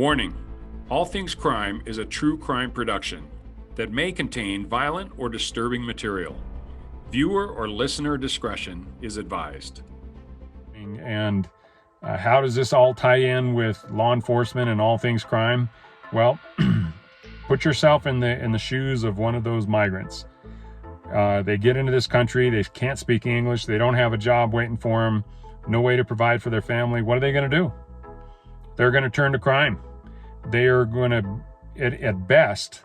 Warning: All Things Crime is a true crime production that may contain violent or disturbing material. Viewer or listener discretion is advised. And how does this all tie in with law enforcement and all things crime? Well, put yourself in the shoes of one of those migrants. They get into this country, they can't speak English, they don't have a job waiting for them, no way to provide for their family. What are they going to do? They're going to turn to crime. They are going to, at best,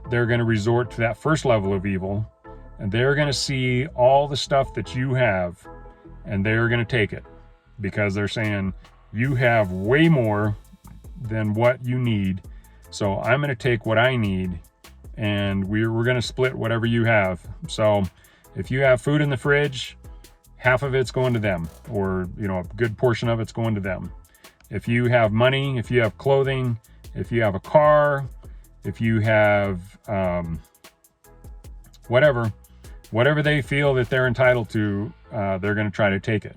they're going to resort to that first level of evil, and they're going to see all the stuff that you have, and they're going to take it because they're saying you have way more than what you need. So I'm going to take what I need, and we're going to split whatever you have. So if you have food in the fridge, half of it's going to them, or a good portion of it's going to them. If you have money, if you have clothing, if you have a car, if you have whatever they feel that they're entitled to, they're going to try to take it.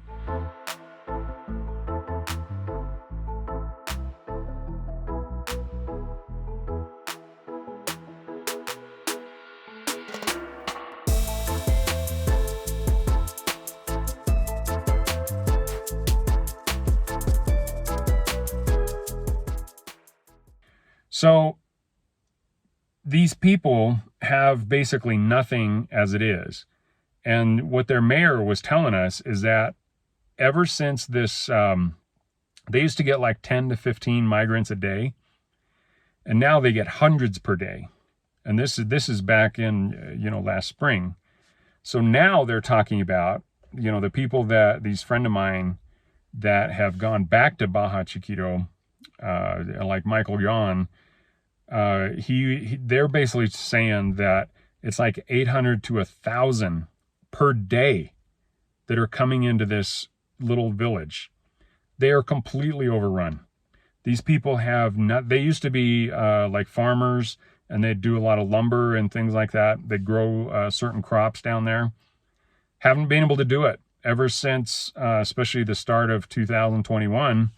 So these people have basically nothing as it is. And what their mayor was telling us is that ever since this, they used to get like 10 to 15 migrants a day. And now they get hundreds per day. And this is back in, last spring. So now they're talking about, the people that these friend of mine that have gone back to Baja Chiquito, like Michael Yon, they're basically saying that it's like 800 to 1,000 per day that are coming into this little village. They are completely overrun. These people they used to be like farmers, and they do a lot of lumber and things like that. They grow certain crops down there. Haven't been able to do it ever since, especially the start of 2021,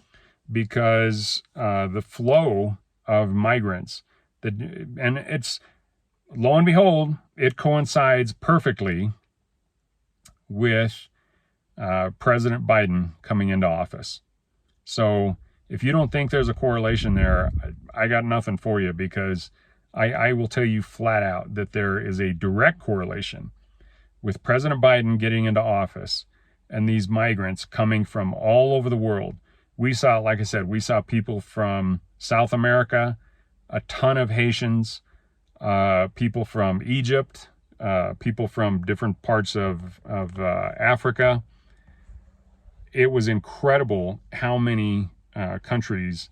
because the flow of migrants, and it's, lo and behold, it coincides perfectly with President Biden coming into office. So if you don't think there's a correlation there, I got nothing for you, because I will tell you flat out that there is a direct correlation with President Biden getting into office and these migrants coming from all over the world. We saw, like I said, people from South America, a ton of Haitians, people from Egypt, people from different parts of Africa. It was incredible how many countries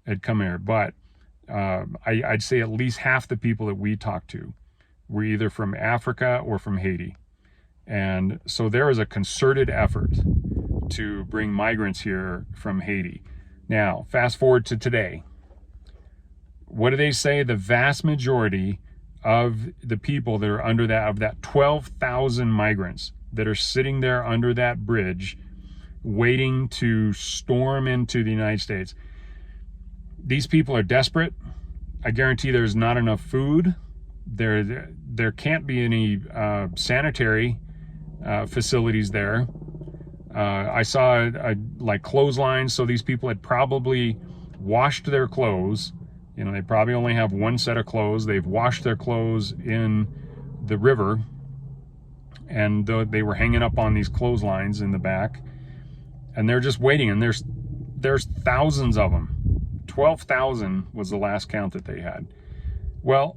had come here. But I'd say at least half the people that we talked to were either from Africa or from Haiti. And so there is a concerted effort to bring migrants here from Haiti. Now, fast forward to today. What do they say? The vast majority of the people that are under of that 12,000 migrants that are sitting there under that bridge waiting to storm into the United States. These people are desperate. I guarantee there's not enough food. There can't be any sanitary facilities there. I saw like clotheslines, so these people had probably washed their clothes. They probably only have one set of clothes. They've washed their clothes in the river, and they were hanging up on these clotheslines in the back, and they're just waiting. And there's thousands of them. 12,000 was the last count that they had. Well,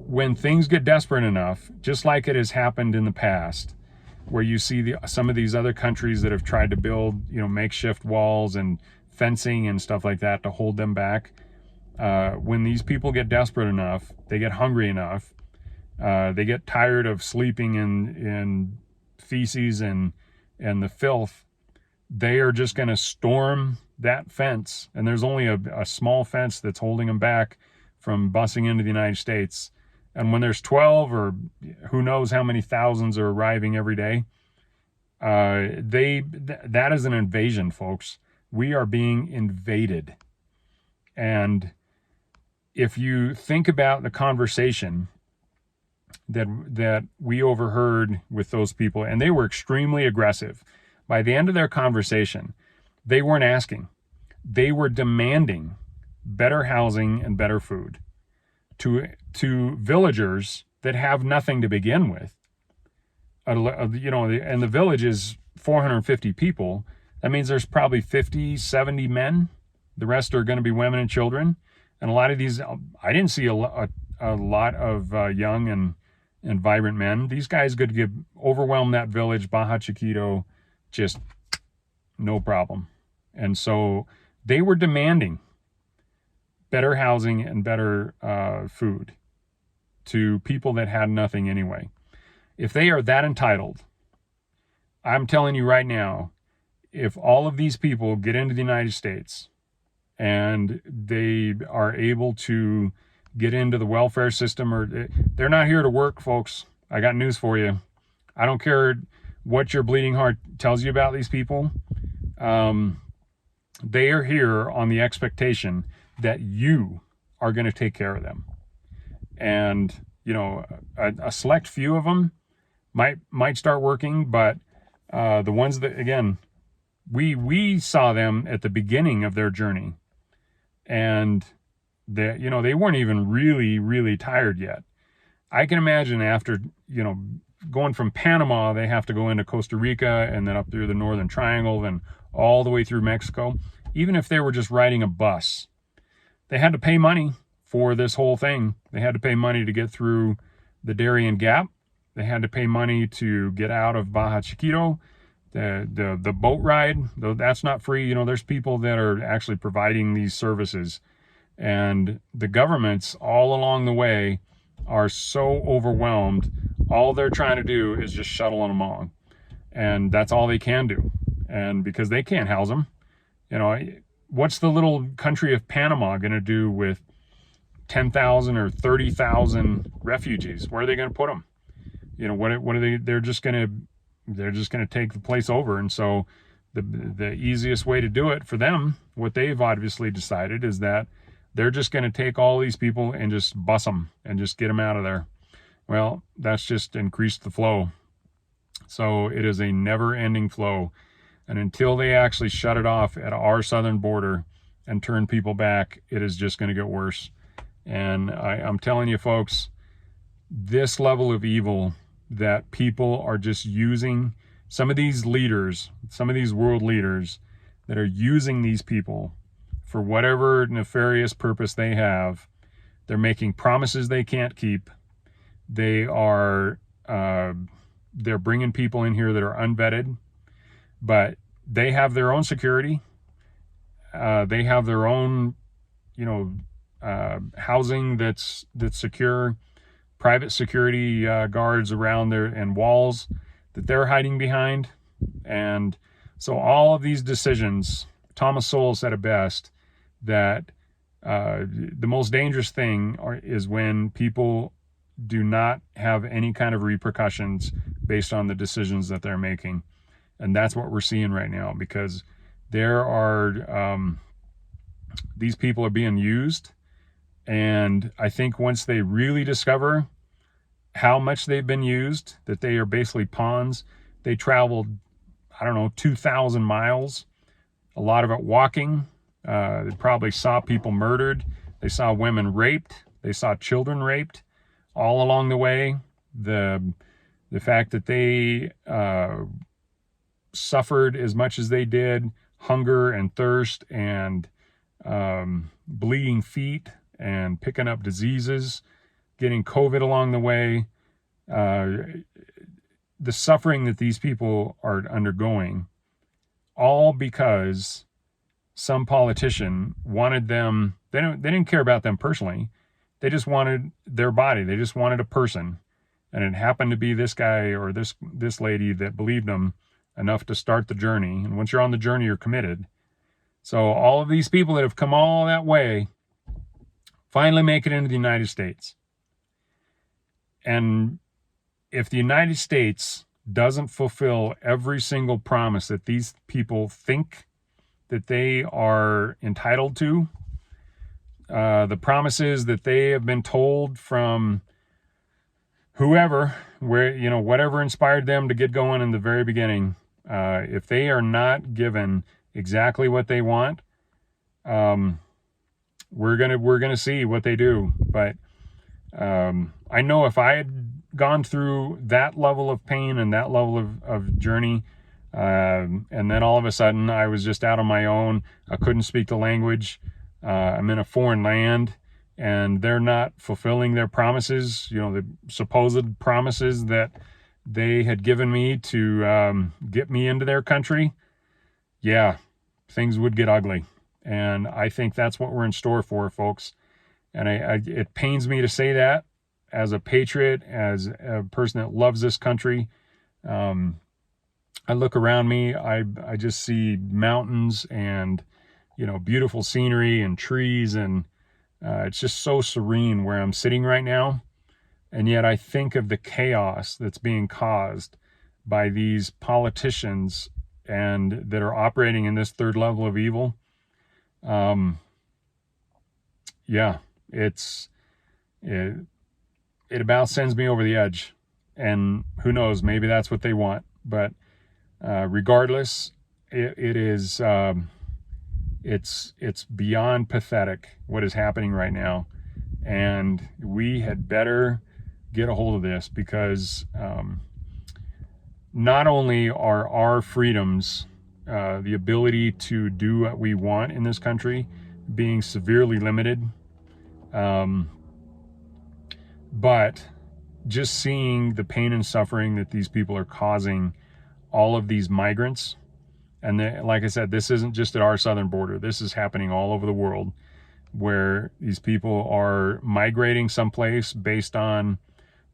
when things get desperate enough, just like it has happened in the past, where you see some of these other countries that have tried to build, makeshift walls and fencing and stuff like that to hold them back. When these people get desperate enough, they get hungry enough, they get tired of sleeping in feces and the filth, they are just going to storm that fence. And there's only a small fence that's holding them back from busing into the United States. And when there's 12 or who knows how many thousands are arriving every day, that is an invasion, folks. We are being invaded. And if you think about the conversation that we overheard with those people, and they were extremely aggressive. By the end of their conversation, they weren't asking. They were demanding better housing and better food to villagers that have nothing to begin with. You know, and the village is 450 people. That means there's probably 50, 70 men. The rest are going to be women and children. And a lot of these, I didn't see a lot of young and vibrant men. These guys could overwhelm that village, Baja Chiquito, just no problem. And so they were demanding better housing and better food to people that had nothing anyway. If they are that entitled, I'm telling you right now, if all of these people get into the United States and they are able to get into the welfare system, or they're not here to work, folks. I got news for you. I don't care what your bleeding heart tells you about these people. They are here on the expectation that you are going to take care of them. And, you know, a select few of them might start working, but the ones that, again, we saw them at the beginning of their journey, and they weren't even really tired yet. I can imagine after, going from Panama, they have to go into Costa Rica and then up through the Northern Triangle and all the way through Mexico. Even if they were just riding a bus, they had to pay money for this whole thing. They had to pay money to get through the Darien Gap. They had to pay money to get out of Baja Chiquito. The boat ride, though that's not free. There's people that are actually providing these services. And the governments all along the way are so overwhelmed. All they're trying to do is just shuttle them along. And that's all they can do. And because they can't house them, what's the little country of Panama going to do with 10,000 or 30,000 refugees? Where are they going to put them? What are they? They're just going to take the place over. And so the easiest way to do it for them, what they've obviously decided, is that they're just going to take all these people and just bus them and just get them out of there. Well, that's just increased the flow. So it is a never-ending flow. And until they actually shut it off at our southern border and turn people back, it is just going to get worse. And I'm telling you, folks, this level of evil that people are just using, some of these leaders, some of these world leaders that are using these people for whatever nefarious purpose they have. They're making promises they can't keep. They're bringing people in here that are unvetted, but they have their own security. They have their own, housing that's secure, private security guards around there and walls that they're hiding behind. And so all of these decisions, Thomas Sowell said it best, that the most dangerous thing is when people do not have any kind of repercussions based on the decisions that they're making. And that's what we're seeing right now, because there are these people are being used. And I think once they really discover how much they've been used, that they are basically pawns. They traveled, 2,000 miles, a lot of it walking. They probably saw people murdered. They saw women raped. They saw children raped all along the way. The fact that they suffered as much as they did, hunger and thirst and bleeding feet and picking up diseases, getting COVID along the way, the suffering that these people are undergoing, all because some politician wanted them. They didn't care about them personally. They just wanted their body. They just wanted a person. And it happened to be this guy or this lady that believed them enough to start the journey. And once you're on the journey, you're committed. So all of these people that have come all that way finally make it into the United States. And if the United States doesn't fulfill every single promise that these people think that they are entitled to, the promises that they have been told from whoever, where, whatever inspired them to get going in the very beginning, if they are not given exactly what they want, we're gonna see what they do. But I know if I had gone through that level of pain and that level of journey, and then all of a sudden I was just out on my own, I couldn't speak the language, I'm in a foreign land, and they're not fulfilling their promises, the supposed promises that they had given me to get me into their country, yeah, things would get ugly. And I think that's what we're in store for, folks. And it pains me to say that as a patriot, as a person that loves this country. I look around me, I just see mountains and, beautiful scenery and trees, and it's just so serene where I'm sitting right now. And yet I think of the chaos that's being caused by these politicians and that are operating in this third level of evil. Yeah, it about sends me over the edge, and who knows, maybe that's what they want. But regardless, it is it's beyond pathetic what is happening right now, and we had better get a hold of this, because not only are our freedoms, the ability to do what we want in this country, being severely limited, but just seeing the pain and suffering that these people are causing all of these migrants. And like I said, this isn't just at our southern border. This is happening all over the world, where these people are migrating someplace based on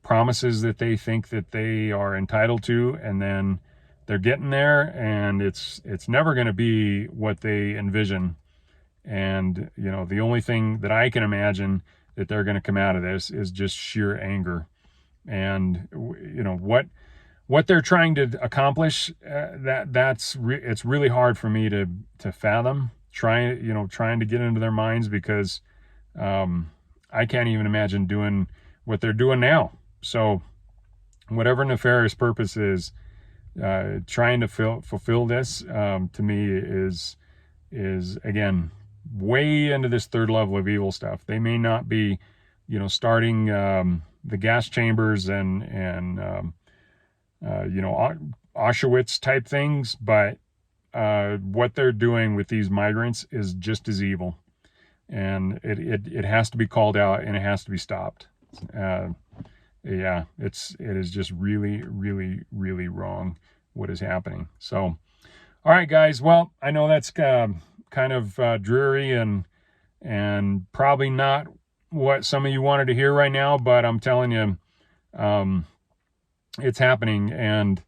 promises that they think that they are entitled to, and then they're getting there and it's never going to be what they envision. And the only thing that I can imagine that they're going to come out of this is just sheer anger. And what they're trying to accomplish, it's really hard for me to fathom, trying to get into their minds, because I can't even imagine doing what they're doing now. So whatever nefarious purpose is trying to fulfill this, to me is again way into this third level of evil stuff. They may not be starting the gas chambers and Auschwitz type things, but what they're doing with these migrants is just as evil, and it has to be called out, and it has to be stopped. Yeah, it is just really, really, really wrong what is happening. So, all right, guys. Well, I know that's kind of dreary and probably not what some of you wanted to hear right now, but I'm telling you, it's happening. And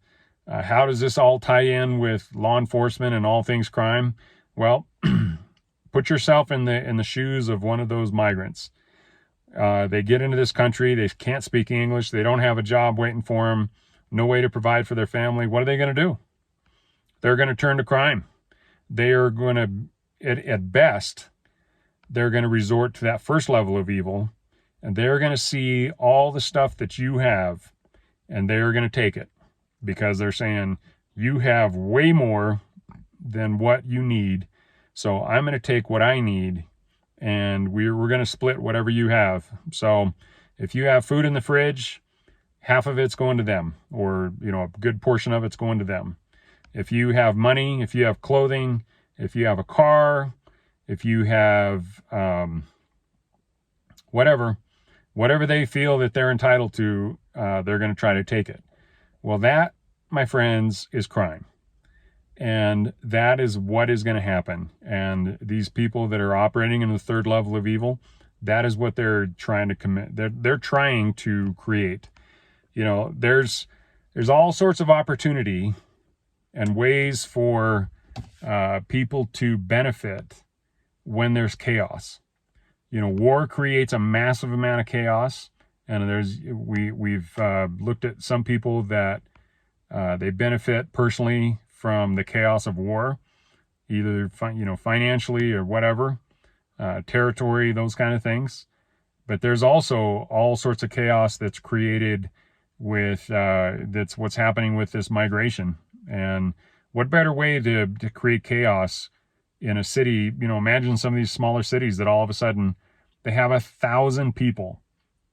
how does this all tie in with law enforcement and all things crime? Well, put yourself in the shoes of one of those migrants. They get into this country, they can't speak English, they don't have a job waiting for them, no way to provide for their family. What are they going to do? They're going to turn to crime. They are going to, at best, they're going to resort to that first level of evil, and they're going to see all the stuff that you have, and they're going to take it, because they're saying, you have way more than what you need, so I'm going to take what I need, and we're going to split whatever you have. So if you have food in the fridge, half of it's going to them, or a good portion of it's going to them. If you have money, if you have clothing, if you have a car, if you have whatever they feel that they're entitled to, they're going to try to take it. Well, that, my friends, is crime. And that is what is going to happen. And these people that are operating in the third level of evil, that is what they're trying to commit. They're trying to create. There's all sorts of opportunity and ways for people to benefit when there's chaos. War creates a massive amount of chaos, and we've looked at some people that they benefit personally from the chaos of war, either financially or whatever. territory, those kind of things. But there's also all sorts of chaos that's created with that's what's happening with this migration. And what better way to create chaos in a city? Imagine some of these smaller cities that all of a sudden they have 1,000 people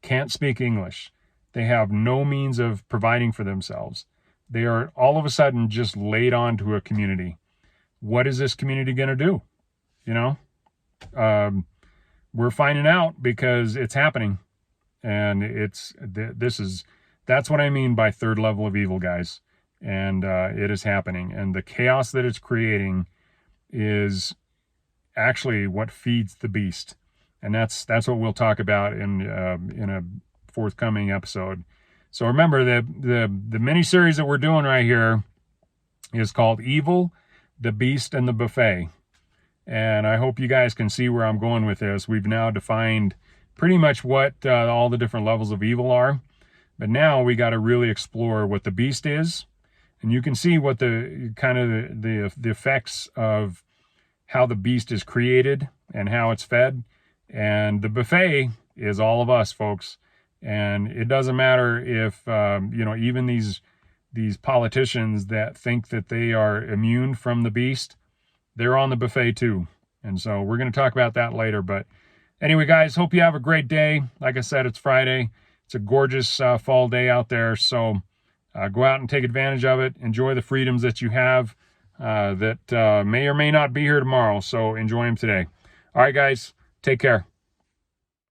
can't speak English. They have no means of providing for themselves. They are all of a sudden just laid onto a community. What is this community going to do? We're finding out because it's happening, and that's what I mean by third level of evil, guys. And it is happening, and the chaos that it's creating is actually what feeds the beast, and that's what we'll talk about in a forthcoming episode. So remember, the mini series that we're doing right here is called Evil, the Beast, and the Buffet. And I hope you guys can see where I'm going with this. We've now defined pretty much what all the different levels of evil are. But now we got to really explore what the beast is. And you can see what the kind of the effects of how the beast is created and how it's fed. And the buffet is all of us, folks. And it doesn't matter if, even these politicians that think that they are immune from the beast, they're on the buffet too. And so we're going to talk about that later. But anyway, guys, hope you have a great day. Like I said, it's Friday. It's a gorgeous fall day out there. So go out and take advantage of it. Enjoy the freedoms that you have that may or may not be here tomorrow. So enjoy them today. All right, guys, take care.